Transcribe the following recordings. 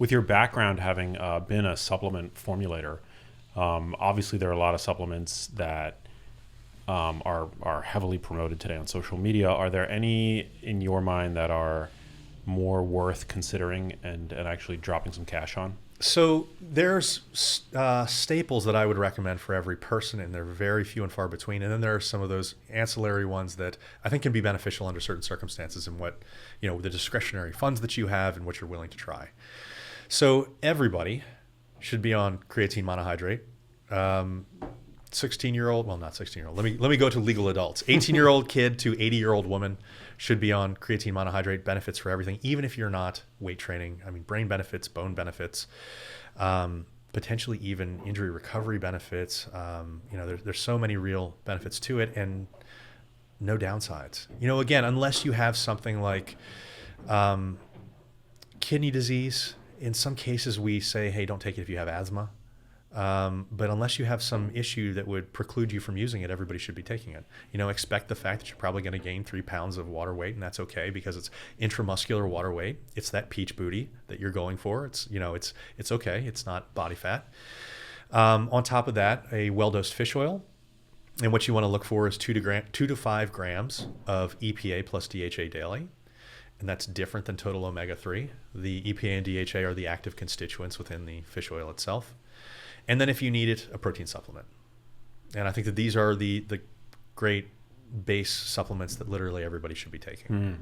With your background having been a supplement formulator, obviously there are a lot of supplements that are heavily promoted today on social media. Are there any in your mind that are more worth considering and actually dropping some cash on? So there's staples that I would recommend for every person, and they're very few and far between. And then there are some of those ancillary ones that I think can be beneficial under certain circumstances and what, the discretionary funds that you have and what you're willing to try. So everybody should be on creatine monohydrate. 16-year-old, well, not 16-year-old. Let me go to legal adults. 18-year-old kid to 80-year-old woman should be on creatine monohydrate. Benefits for everything, even if you're not weight training. I mean, brain benefits, bone benefits, potentially even injury recovery benefits. There's so many real benefits to it, and no downsides. Again, unless you have something like kidney disease. In some cases, we say, hey, don't take it if you have asthma. But unless you have some issue that would preclude you from using it, everybody should be taking it. Expect the fact that you're probably going to gain 3 pounds of water weight, and that's okay because it's intramuscular water weight. It's that peach booty that you're going for. It's okay. It's not body fat. On top of that, a well-dosed fish oil. And what you want to look for is 2 to 5 grams of EPA plus DHA daily. And that's different than total omega-3. The EPA and DHA are the active constituents within the fish oil itself. And then if you need it, a protein supplement. And I think that these are the great base supplements that literally everybody should be taking.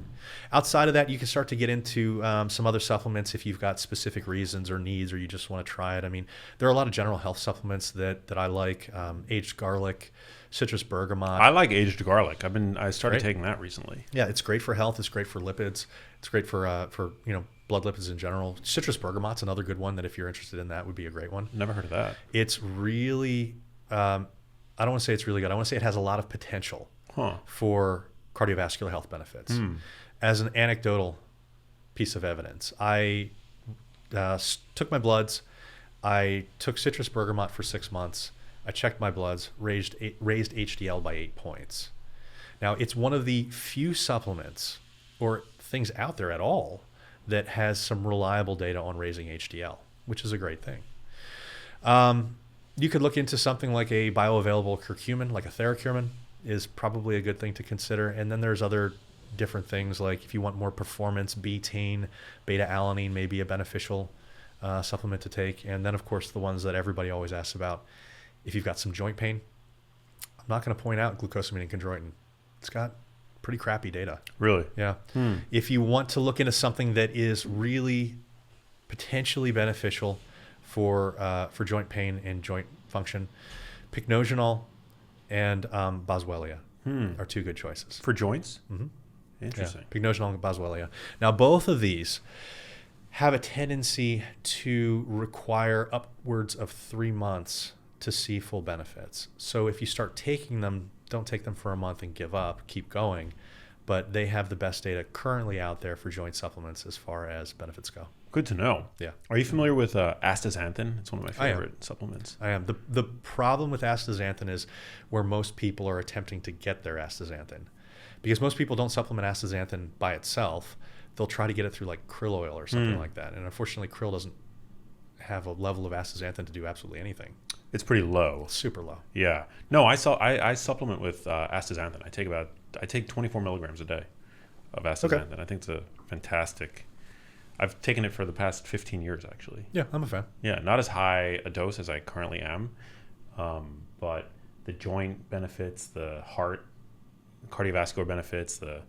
Outside of that, you can start to get into some other supplements if you've got specific reasons or needs, or you just want to try it. I mean, there are a lot of general health supplements that I like. Aged garlic, citrus bergamot. I like aged garlic. I started taking that recently. Yeah, it's great for health. It's great for lipids. It's great for blood lipids in general. Citrus bergamot's another good one that if you're interested in that would be a great one. Never heard of that. It's really, I don't want to say it's really good. I want to say it has a lot of potential for cardiovascular health benefits. As an anecdotal piece of evidence, I took my bloods. I took citrus bergamot for 6 months. I checked my bloods, raised HDL by 8 points. Now, it's one of the few supplements or things out there at all that has some reliable data on raising HDL, which is a great thing. You could look into something like a bioavailable curcumin, like a theracurmin, is probably a good thing to consider. And then there's other different things, like if you want more performance, betaine, beta-alanine may be a beneficial supplement to take. And then, of course, the ones that everybody always asks about, if you've got some joint pain, I'm not going to point out glucosamine and chondroitin. It's got pretty crappy data. Really? Yeah. If you want to look into something that is really potentially beneficial for joint pain and joint function, pycnogenol and boswellia are 2 good choices. For joints? Interesting. Yeah. Pycnogenol and boswellia. Now, both of these have a tendency to require upwards of 3 months to see full benefits. So if you start taking them, don't take them for a month and give up, keep going. But they have the best data currently out there for joint supplements as far as benefits go. Good to know. Yeah. Are you familiar with astaxanthin? It's one of my favorite supplements. I am. The problem with astaxanthin is where most people are attempting to get their astaxanthin. Because most people don't supplement astaxanthin by itself. They'll try to get it through like krill oil or something like that. And unfortunately, krill doesn't have a level of astaxanthin to do absolutely anything. It's pretty low. Super low. Yeah. No, I supplement with astaxanthin. I take 24 milligrams a day of astaxanthin. Okay. I think it's a fantastic. I've taken it for the past 15 years, actually. Yeah, I'm a fan. Yeah, not as high a dose as I currently am, but the joint benefits, the heart, cardiovascular benefits, the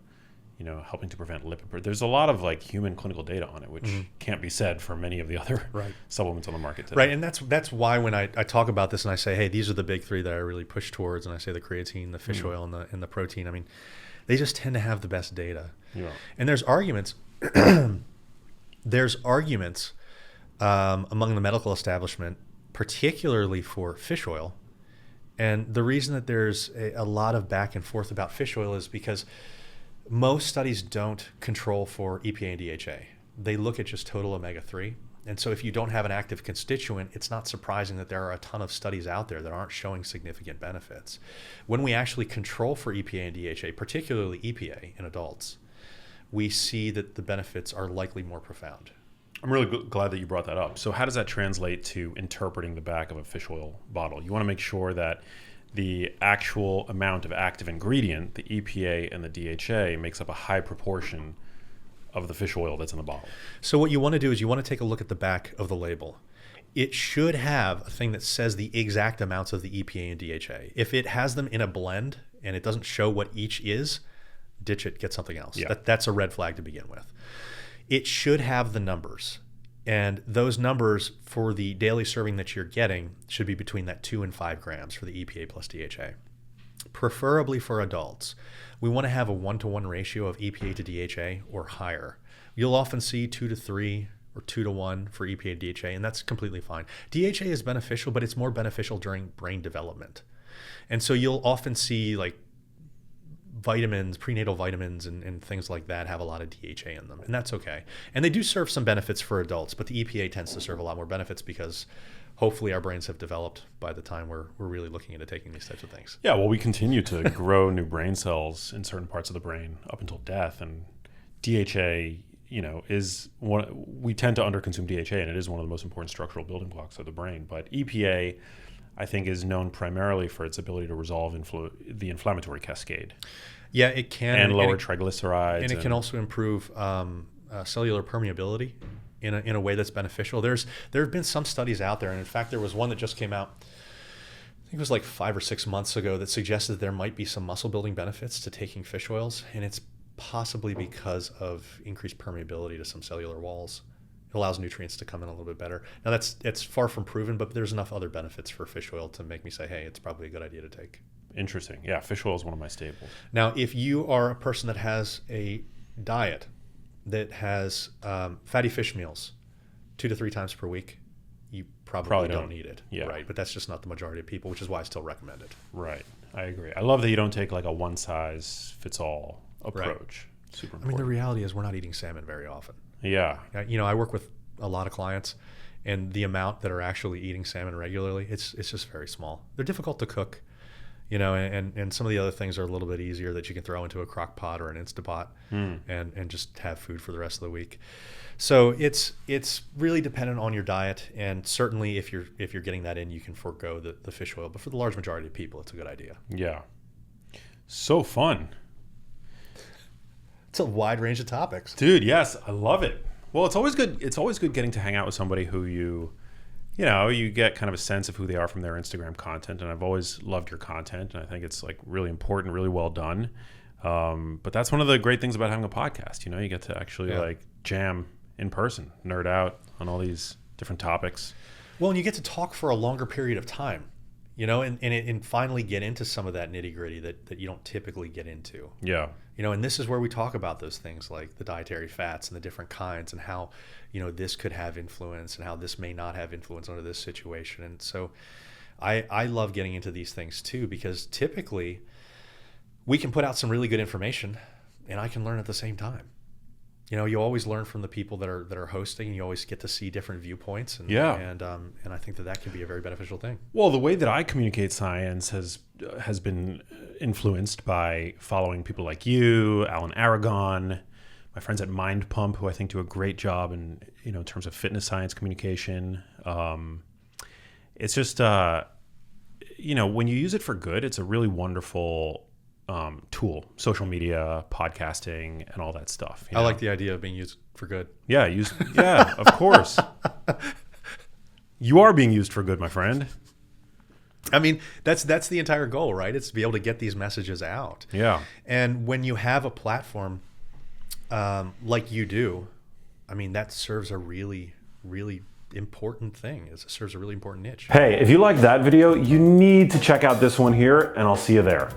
helping to prevent lipid. There's a lot of like human clinical data on it, which can't be said for many of the other supplements on the market today. Right, and that's why when I talk about this and I say, hey, these are the big 3 that I really push towards, and I say the creatine, the fish oil, and the protein. I mean, they just tend to have the best data. Yeah. And there's arguments. There's arguments among the medical establishment, particularly for fish oil. And the reason that there's a lot of back and forth about fish oil is because most studies don't control for EPA and DHA. They look at just total omega-3. And so if you don't have an active constituent, it's not surprising that there are a ton of studies out there that aren't showing significant benefits. When we actually control for EPA and DHA, particularly EPA in adults, we see that the benefits are likely more profound. I'm really glad that you brought that up. So how does that translate to interpreting the back of a fish oil bottle? You want to make sure that the actual amount of active ingredient, the EPA and the DHA, makes up a high proportion of the fish oil that's in the bottle. So what you want to do is you want to take a look at the back of the label. It should have a thing that says the exact amounts of the EPA and DHA. If it has them in a blend and it doesn't show what each is, ditch it, get something else. Yeah. That's a red flag to begin with. It should have the numbers. And those numbers for the daily serving that you're getting should be between that 2 and 5 grams for the EPA plus DHA. Preferably for adults, we want to have a 1-to-1 ratio of EPA to DHA or higher. You'll often see 2 to 3 or 2 to 1 for EPA and DHA, and that's completely fine. DHA is beneficial, but it's more beneficial during brain development. And so you'll often see like vitamins, prenatal vitamins and things like that have a lot of DHA in them, and that's okay. And they do serve some benefits for adults, but the EPA tends to serve a lot more benefits because hopefully our brains have developed by the time we're really looking into taking these types of things. Yeah, well, we continue to grow new brain cells in certain parts of the brain up until death, and DHA, is one. We tend to underconsume DHA, and it is one of the most important structural building blocks of the brain. But EPA, I think, is known primarily for its ability to resolve the inflammatory cascade. Yeah, it can. And lower triglycerides. And it can also improve cellular permeability in a way that's beneficial. There have been some studies out there, and in fact, there was one that just came out, I think it was like 5 or 6 months ago, that suggested there might be some muscle building benefits to taking fish oils, and it's possibly because of increased permeability to some cellular walls. It allows nutrients to come in a little bit better. Now it's far from proven, but there's enough other benefits for fish oil to make me say, hey, it's probably a good idea to take. Interesting. Yeah, fish oil is one of my staples. Now, if you are a person that has a diet that has fatty fish meals 2 to 3 times per week, you probably don't need it. Yeah. Right. But that's just not the majority of people, which is why I still recommend it. Right. I agree. I love that you don't take like a one size fits all approach. Right. Super important. I mean, the reality is we're not eating salmon very often. Yeah. I work with a lot of clients, and the amount that are actually eating salmon regularly, it's just very small. They're difficult to cook, and some of the other things are a little bit easier that you can throw into a crock pot or an Instapot and just have food for the rest of the week. So it's really dependent on your diet, and certainly if you're getting that in, you can forego the fish oil. But for the large majority of people, it's a good idea. Yeah. So fun. It's a wide range of topics. Dude, yes, I love it. Well, it's always good. It's always good getting to hang out with somebody who you get kind of a sense of who they are from their Instagram content. And I've always loved your content, and I think it's like really important, really well done. But that's one of the great things about having a podcast. You get to actually like jam in person, nerd out on all these different topics. Well, and you get to talk for a longer period of time, and finally get into some of that nitty gritty that you don't typically get into. Yeah. And this is where we talk about those things like the dietary fats and the different kinds and how, this could have influence and how this may not have influence under this situation. And so I love getting into these things too, because typically we can put out some really good information and I can learn at the same time. You always learn from the people that are hosting, and you always get to see different viewpoints. And I think that can be a very beneficial thing. Well, the way that I communicate science has been influenced by following people like you, Allan Aragon, my friends at Mind Pump, who I think do a great job in terms of fitness science communication. It's just when you use it for good, it's a really wonderful tool. Social media, podcasting, and all that stuff. I like the idea of being used for good. Yeah, of course. You are being used for good, my friend. I mean, that's the entire goal, right? It's to be able to get these messages out. Yeah. And when you have a platform like you do, I mean, that serves a really, really important thing. It serves a really important niche. Hey, if you liked that video, you need to check out this one here, and I'll see you there.